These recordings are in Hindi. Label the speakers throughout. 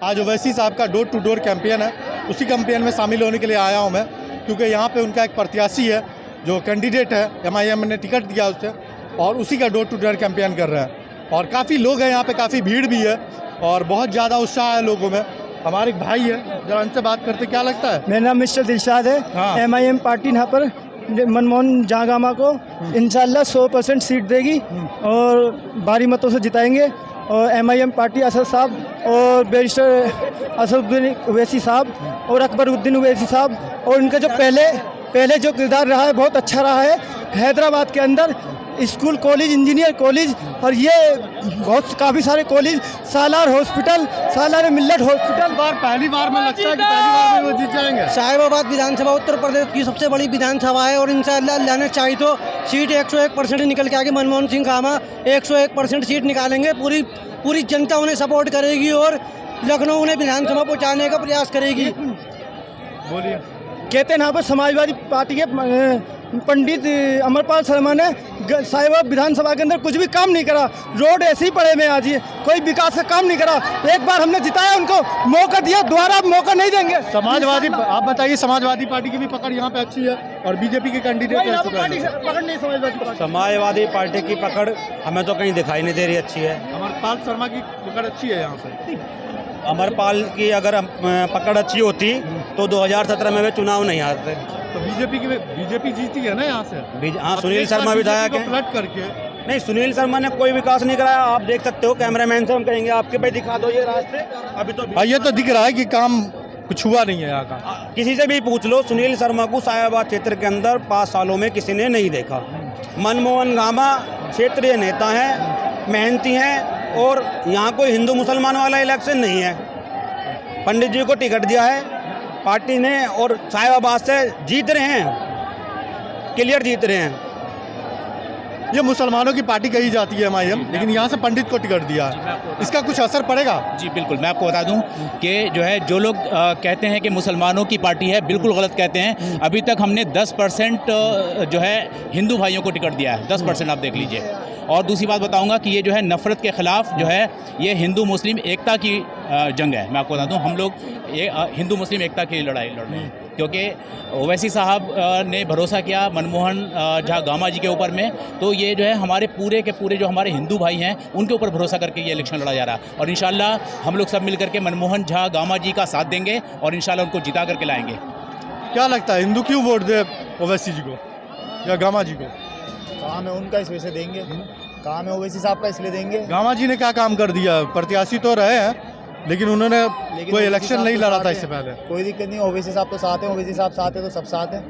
Speaker 1: आज ओवैसी साहब का डोर टू डोर कैंपेन है, उसी कैंपेन में शामिल होने के लिए आया हूं मैं, क्योंकि यहाँ पे उनका एक प्रत्याशी है जो कैंडिडेट है, MIM ने टिकट दिया उससे, और उसी का डोर टू डोर कैंपेन कर रहे हैं। और काफ़ी लोग हैं यहाँ पे, काफ़ी भीड़ भी है और बहुत ज़्यादा उत्साह है लोगों में। हमारे एक भाई है, जरा उनसे बात करते, क्या लगता है?
Speaker 2: मेरा नाम मिस्टर दिलशाद है।
Speaker 1: हाँ।
Speaker 2: MIM पार्टी यहाँ पर मनमोहन जहागामा को इंशाल्लाह 100% सीट देगी और भारी मतों से जिताएंगे। और MIM पार्टी असद साहब और बैरिस्टर असदुद्दीन ओवैसी साहब और अकबरुद्दीन ओवैसी साहब, और इनका जो पहले जो किरदार रहा है बहुत अच्छा रहा है। हैदराबाद के अंदर स्कूल, कॉलेज, इंजीनियर कॉलेज और ये बहुत काफ़ी सारे कॉलेज, सालार हॉस्पिटल, सालार मिल्लत हॉस्पिटल।
Speaker 1: पहली बार में लगता है कि पहली बार में वो जीत जाएंगे।
Speaker 3: साहिबाबाद विधानसभा उत्तर प्रदेश की सबसे बड़ी विधानसभा है और इंशाअल्लाह अल्लाह ने चाहे तो सीट 101% निकल के आगे मनमोहन सिंह कामा 101% सीट निकालेंगे। पूरी जनता उन्हें सपोर्ट करेगी और लखनऊ उन्हें विधानसभा पहुँचाने का प्रयास करेगी।
Speaker 1: बोलिए।
Speaker 2: कहते हैं यहाँ पर समाजवादी पार्टी के पंडित अमरपाल शर्मा ने साहिबाबाद विधानसभा के अंदर कुछ भी काम नहीं करा। रोड ऐसे ही पड़े में आज, ये कोई विकास का काम नहीं करा। एक बार हमने जिताया, उनको मौका दिया, दोबारा मौका नहीं देंगे।
Speaker 1: समाजवादी, आप बताइए, समाजवादी पार्टी की भी पकड़ यहाँ पे अच्छी है और बीजेपी के कैंडिडेट
Speaker 2: पकड़ नहीं
Speaker 4: समाजवादी पार्टी की पकड़ हमें तो कहीं दिखाई नहीं दे रही अच्छी है।
Speaker 1: अमरपाल शर्मा की पकड़ अच्छी है यहाँ पे।
Speaker 4: अमरपाल की अगर पकड़ अच्छी होती तो 2017 में वे चुनाव नहीं हारते।
Speaker 1: तो बीजेपी जीती है ना यहाँ से।
Speaker 4: हाँ, सुनील शर्मा विधायक है।
Speaker 1: पलट करके
Speaker 4: नहीं, सुनील शर्मा ने कोई विकास नहीं कराया। आप देख सकते हो, कैमरामैन से हम कहेंगे आपके पे दिखा दो ये रास्ते। अभी तो
Speaker 1: ये तो दिख रहा है कि काम कुछ हुआ नहीं है यहाँ का।
Speaker 4: किसी से भी पूछ लो, सुनील शर्मा को साहिबाबाद क्षेत्र के अंदर 5 सालों में किसी ने नहीं देखा। मनमोहन गामा क्षेत्रीय नेता हैं, मेहनती हैं और यहाँ कोई हिंदू मुसलमान वाला इलेक्शन नहीं है। पंडित जी को टिकट दिया है पार्टी ने और साहिबाबाद से जीत रहे हैं, क्लियर जीत रहे हैं।
Speaker 1: ये मुसलमानों की पार्टी कही जाती है MIM, लेकिन यहाँ से पंडित को टिकट दिया है, इसका कुछ असर पड़ेगा?
Speaker 5: जी बिल्कुल, मैं आपको बता दूं कि जो है जो लोग कहते हैं कि मुसलमानों की पार्टी है, बिल्कुल गलत कहते हैं। अभी तक हमने 10% जो है हिंदू भाइयों को टिकट दिया है, 10% आप देख लीजिए। और दूसरी बात बताऊंगा कि ये जो है नफ़रत के ख़िलाफ़ जो है ये हिंदू मुस्लिम एकता की जंग है। मैं आपको बता दूं, हम लोग ये हिंदू मुस्लिम एकता की लड़ाई लड़ रहे हैं, क्योंकि ओवैसी साहब ने भरोसा किया मनमोहन झा गामा जी के ऊपर में, तो ये जो है हमारे पूरे के पूरे जो हमारे हिंदू भाई हैं उनके ऊपर भरोसा करके ये इलेक्शन लड़ा जा रहा है। और इंशाल्लाह हम लोग सब मिल करके मनमोहन झा गामा जी का साथ देंगे और इंशाल्लाह उनको जिता करके लाएंगे।
Speaker 1: क्या लगता है, हिंदू क्यों वोट दे ओवैसी जी को या गामा जी को?
Speaker 6: काम है उनका, इस वजह से देंगे। काम है ओवैसी साहब का, इसलिए देंगे।
Speaker 1: गामा जी ने क्या काम कर दिया? प्रत्याशी तो रहे हैं, लेकिन उन्होंने कोई इलेक्शन नहीं लड़ा था इससे पहले।
Speaker 6: कोई दिक्कत नहीं, ओवैसी साहब तो साथ हैं, ओवैसी साहब साथ है तो सब साथ हैं।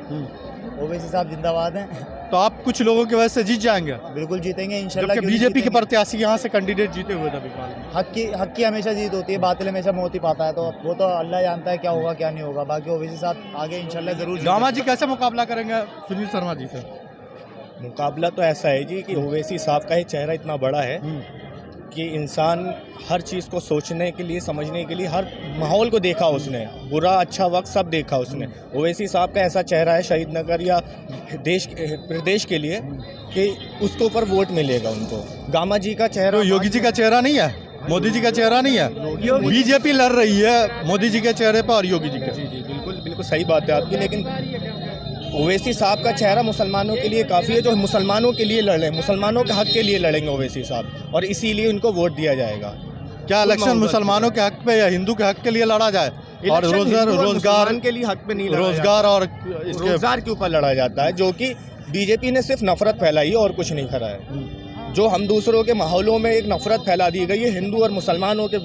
Speaker 6: ओवैसी साहब जिंदाबाद हैं।
Speaker 1: तो आप कुछ लोगों की वजह से जीत जाएंगे?
Speaker 6: बिल्कुल जीतेंगे इंशाल्लाह।
Speaker 1: बीजेपी के प्रत्याशी यहाँ से कैंडिडेट जीते हुए थे।
Speaker 6: हक की हमेशा जीत होती है, बातिल हमेशा मौत ही पाता है। तो वो तो अल्लाह जानता है क्या होगा क्या नहीं होगा। बाकी ओवैसी साहब आगे इंशाल्लाह जरूर।
Speaker 1: गामा जी कैसे मुकाबला करेंगे सुनील शर्मा जी से?
Speaker 7: मुकाबला तो ऐसा है जी कि ओवैसी साहब का ही चेहरा इतना बड़ा है कि इंसान हर चीज़ को सोचने के लिए, समझने के लिए, हर माहौल को देखा उसने, बुरा अच्छा वक्त सब देखा उसने। ओवैसी साहब का ऐसा चेहरा है शहीद नगर या प्रदेश के लिए कि उसके ऊपर वोट मिलेगा उनको। गामा जी का चेहरा,
Speaker 1: योगी जी का चेहरा नहीं है, मोदी जी का चेहरा नहीं है। बीजेपी लड़ रही है मोदी जी के चेहरे पर और योगी जी के।
Speaker 7: जी बिल्कुल सही बात है आपकी, लेकिन ओवैसी साहब का चेहरा मुसलमानों के लिए काफ़ी है, जो मुसलमानों के लिए लड़ रहे हैं, मुसलमानों के हक के लिए लड़ेंगे ओवैसी साहब, और इसीलिए उनको वोट दिया जाएगा।
Speaker 1: क्या इलेक्शन मुसलमानों के हक पे या हिंदू के हक के लिए लड़ा जाए? और रोजगार
Speaker 7: के लिए हक पे नहीं,
Speaker 1: रोजगार और
Speaker 7: रोजगार के ऊपर लड़ा जाता है, जो कि बीजेपी ने सिर्फ नफरत फैलाई है और कुछ नहीं करा है। जो हम दूसरों के माहौलों में एक नफरत फैला दी गई है, हिंदू और मुसलमानों के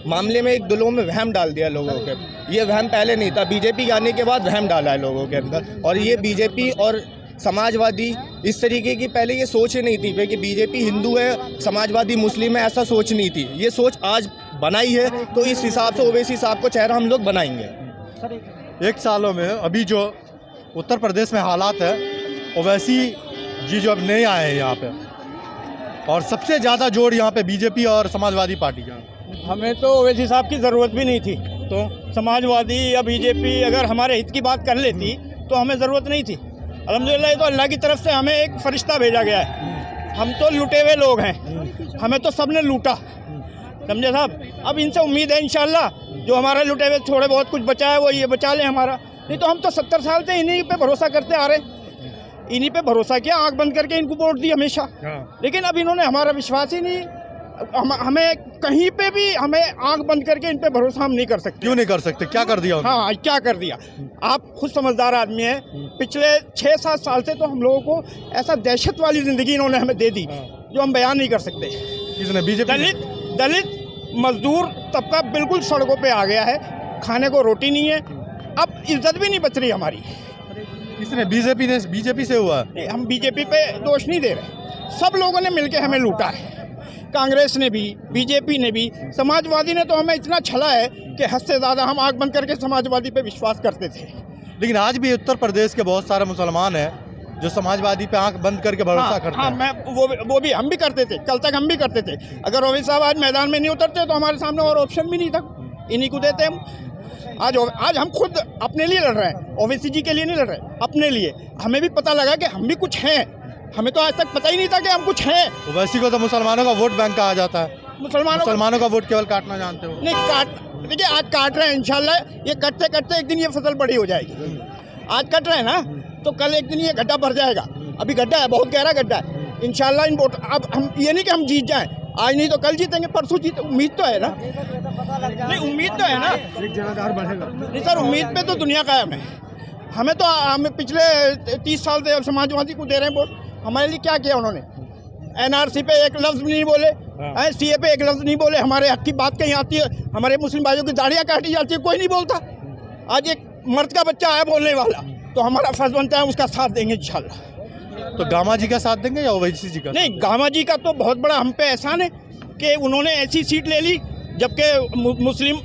Speaker 7: मामले में एक दिलों में वहम डाल दिया लोगों के। ये वहम पहले नहीं था, बीजेपी आने के बाद वहम डाला है लोगों के अंदर। और ये बीजेपी और समाजवादी इस तरीके की पहले ये सोच ही नहीं थी कि बीजेपी हिंदू है, समाजवादी मुस्लिम है, ऐसा सोच नहीं थी। ये सोच आज बनाई है, तो इस हिसाब से ओवैसी साहब को चेहरा हम लोग बनाएंगे।
Speaker 1: 1 सालों में अभी जो उत्तर प्रदेश में हालात है, ओवैसी जी जो अब नए आए हैं यहाँ पे, और सबसे ज़्यादा जोड़ यहाँ पे बीजेपी और समाजवादी पार्टी का।
Speaker 2: हमें तो ओवैसी साहब की ज़रूरत भी नहीं थी, तो समाजवादी या बीजेपी अगर हमारे हित की बात कर लेती तो हमें ज़रूरत नहीं थी। अल्हम्दुलिल्लाह, तो अल्लाह की तरफ से हमें एक फरिश्ता भेजा गया है। हम तो लुटे हुए लोग हैं, हमें तो सबने लूटा, समझे साहब।
Speaker 8: अब इनसे उम्मीद है इंशाल्लाह जो हमारा लुटे हुए थोड़े बहुत कुछ बचा है वो ये बचा लें हमारा, नहीं तो हम तो 70 साल से इन्हीं पे भरोसा करते आ रहे, इन्हीं पे भरोसा किया, आंख बंद करके इनको वोट दी हमेशा। लेकिन अब इन्होंने हमारा विश्वास ही नहीं, हमें कहीं पे भी हमें आंख बंद करके इन पे भरोसा हम नहीं कर सकते।
Speaker 1: क्यों नहीं कर सकते, क्या कर दिया उन्होंने?
Speaker 8: हाँ, क्या कर दिया? आप खुद समझदार आदमी हैं, पिछले 6-7 साल से तो हम लोगों को ऐसा दहशत वाली जिंदगी इन्होंने हमें दे दी जो हम बयान नहीं कर सकते।
Speaker 1: किसने? बीजेपी?
Speaker 8: दलित मजदूर तबका बिल्कुल सड़कों पे आ गया है, खाने को रोटी नहीं है, अब इज्जत भी नहीं बच रही हमारी।
Speaker 1: किसने? बीजेपी से हुआ?
Speaker 8: हम बीजेपी पे दोष नहीं दे रहे, सब लोगों ने मिलकर हमें लूटा है, कांग्रेस ने भी, बीजेपी ने भी, समाजवादी ने तो हमें इतना छला है कि हद से ज़्यादा हम आंख बंद करके समाजवादी पे विश्वास करते थे।
Speaker 1: लेकिन आज भी उत्तर प्रदेश के बहुत सारे मुसलमान हैं जो समाजवादी पे आंख बंद करके भरोसा करते हैं।
Speaker 8: मैं वो भी हम भी करते थे, कल तक हम भी करते थे। अगर ओवैसी साहब आज मैदान में नहीं उतरते तो हमारे सामने और ऑप्शन भी नहीं था, इन्हीं को देते हम। आज हम खुद अपने लिए लड़ रहे हैं, ओवैसी जी के लिए नहीं लड़ रहे, अपने लिए। हमें भी पता लगा कि हम भी कुछ हैं, हमें तो आज तक पता ही नहीं था कि हम कुछ हैं।
Speaker 1: ओवैसी को तो मुसलमानों का वोट बैंक कहा जाता है,
Speaker 8: मुसलमानों
Speaker 1: का वोट केवल काटना जानते हो।
Speaker 8: नहीं देखिए आज काट रहे हैं, इंशाल्लाह ये कटते कटते एक दिन ये फसल बड़ी हो जाएगी। आज कट रहे हैं ना, तो कल एक दिन ये गड्ढा भर जाएगा। अभी गड्ढा है, बहुत गहरा गड्ढा है। इंशाल्लाह इन वोट, अब हम ये नहीं कि हम जीत जाएं, आज नहीं तो कल जीतेंगे, परसों जीते, उम्मीद तो है ना। नहीं, उम्मीद तो है ना, नहीं सर, उम्मीद पे तो दुनिया कायम है। हमें पिछले 30 साल से समाजवादी को दे रहे हैं वोट। हमारे लिए क्या किया उन्होंने? NRC पे एक लफ्ज़ नहीं बोले, CA पे एक लफ्ज़ नहीं बोले, हमारे हक की बात कहीं आती है, हमारे मुस्लिम भाइयों की दाढ़ियाँ काटी जाती है, कोई नहीं बोलता। आज एक मर्द का बच्चा आया बोलने वाला, तो हमारा फर्ज बनता है उसका साथ देंगे इंशाल्लाह।
Speaker 1: तो गामा जी का साथ देंगे या ओवैसी जी का?
Speaker 8: नहीं, गामा जी का तो बहुत बड़ा हम पे एहसान है कि उन्होंने ऐसी सीट ले ली, जबकि मुस्लिम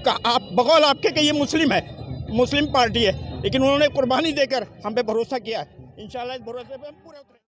Speaker 8: आप बगौल आपके कि ये मुस्लिम है, मुस्लिम पार्टी है, लेकिन उन्होंने कुर्बानी देकर हम पे भरोसा किया है। इंशाल्लाह इस भरोसे पे हम पूरे उतरे।